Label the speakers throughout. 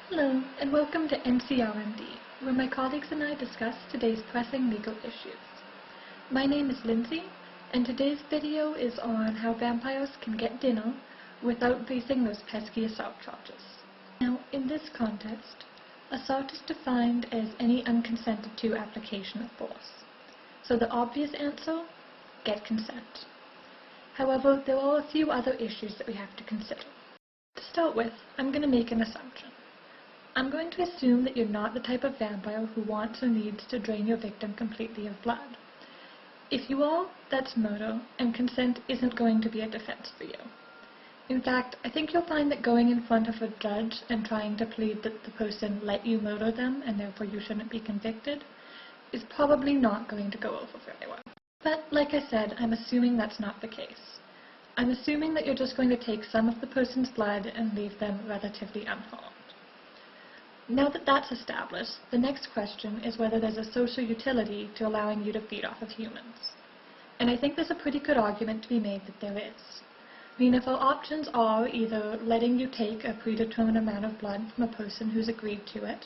Speaker 1: Hello, and welcome to NCRMD, where my colleagues and I discuss today's pressing legal issues. My name is Lindsay, and today's video is on how vampires can get dinner without facing those pesky assault charges. Now, in this context, assault is defined as any unconsented to application of force. So the obvious answer, get consent. However, there are a few other issues that we have to consider. To start with, I'm going to make an assumption. I'm going to assume that you're not the type of vampire who wants or needs to drain your victim completely of blood. If you are, that's murder, and consent isn't going to be a defense for you. In fact, I think you'll find that going in front of a judge and trying to plead that the person let you murder them and therefore you shouldn't be convicted is probably not going to go over very well. But like I said, I'm assuming that's not the case. I'm assuming that you're just going to take some of the person's blood and leave them relatively unharmed. Now that that's established, the next question is whether there's a social utility to allowing you to feed off of humans. And I think there's a pretty good argument to be made that there is. I mean, if our options are either letting you take a predetermined amount of blood from a person who's agreed to it,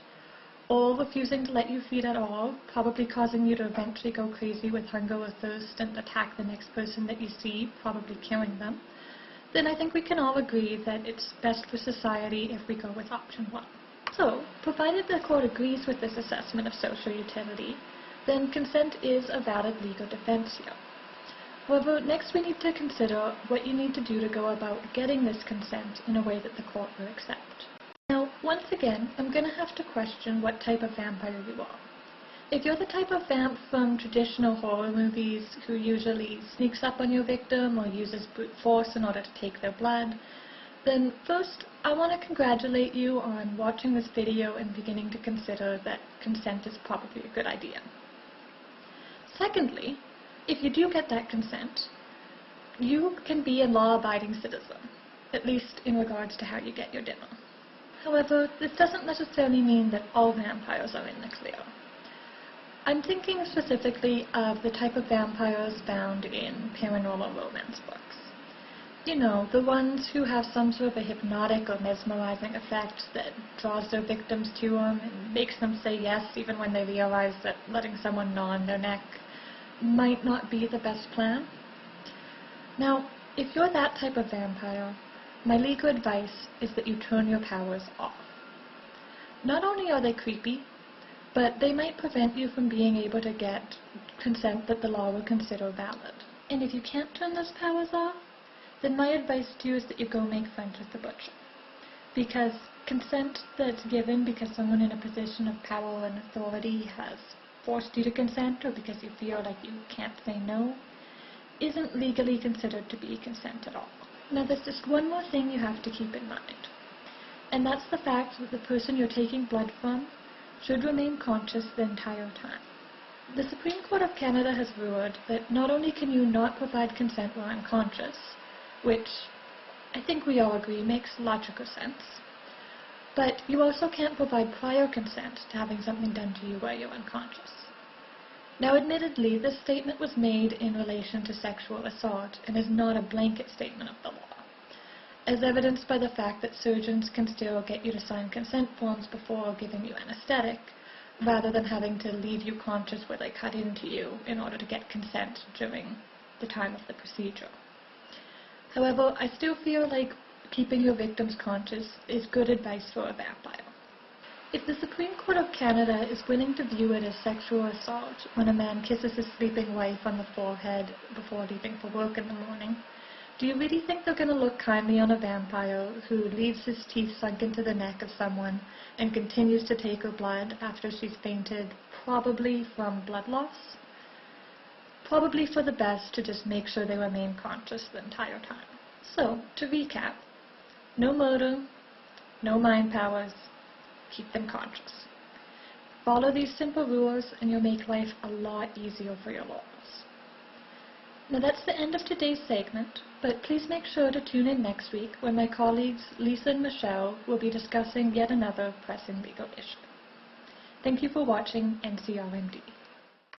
Speaker 1: or refusing to let you feed at all, probably causing you to eventually go crazy with hunger or thirst and attack the next person that you see, probably killing them, then I think we can all agree that it's best for society if we go with option 1. So, provided the court agrees with this assessment of social utility, then consent is a valid legal defense here. However, next we need to consider what you need to do to go about getting this consent in a way that the court will accept. Now, once again, I'm going to have to question what type of vampire you are. If you're the type of vamp from traditional horror movies who usually sneaks up on your victim or uses brute force in order to take their blood, then first, I want to congratulate you on watching this video and beginning to consider that consent is probably a good idea. Secondly, if you do get that consent, you can be a law-abiding citizen, at least in regards to how you get your dinner. However, this doesn't necessarily mean that all vampires are in the clear. I'm thinking specifically of the type of vampires found in paranormal romance books. You know, the ones who have some sort of a hypnotic or mesmerizing effect that draws their victims to them and makes them say yes even when they realize that letting someone gnaw on their neck might not be the best plan. Now, if you're that type of vampire, my legal advice is that you turn your powers off. Not only are they creepy, but they might prevent you from being able to get consent that the law will consider valid. And if you can't turn those powers off, then my advice to you is that you go make friends with the butcher. Because consent that's given because someone in a position of power and authority has forced you to consent or because you feel like you can't say no isn't legally considered to be consent at all. Now there's just one more thing you have to keep in mind, and that's the fact that the person you're taking blood from should remain conscious the entire time. The Supreme Court of Canada has ruled that not only can you not provide consent while unconscious, which I think we all agree makes logical sense, but you also can't provide prior consent to having something done to you while you're unconscious. Now admittedly, this statement was made in relation to sexual assault and is not a blanket statement of the law, as evidenced by the fact that surgeons can still get you to sign consent forms before giving you anesthetic, rather than having to leave you conscious where they cut into you in order to get consent during the time of the procedure. However, I still feel like keeping your victims conscious is good advice for a vampire. If the Supreme Court of Canada is willing to view it as sexual assault when a man kisses his sleeping wife on the forehead before leaving for work in the morning, do you really think they're going to look kindly on a vampire who leaves his teeth sunk into the neck of someone and continues to take her blood after she's fainted, probably from blood loss? Probably for the best to just make sure they remain conscious the entire time. So, to recap, no murder, no mind powers, keep them conscious. Follow these simple rules and you'll make life a lot easier for your lawyers. Now that's the end of today's segment, but please make sure to tune in next week when my colleagues Lisa and Michelle will be discussing yet another pressing legal issue. Thank you for watching NCRMD.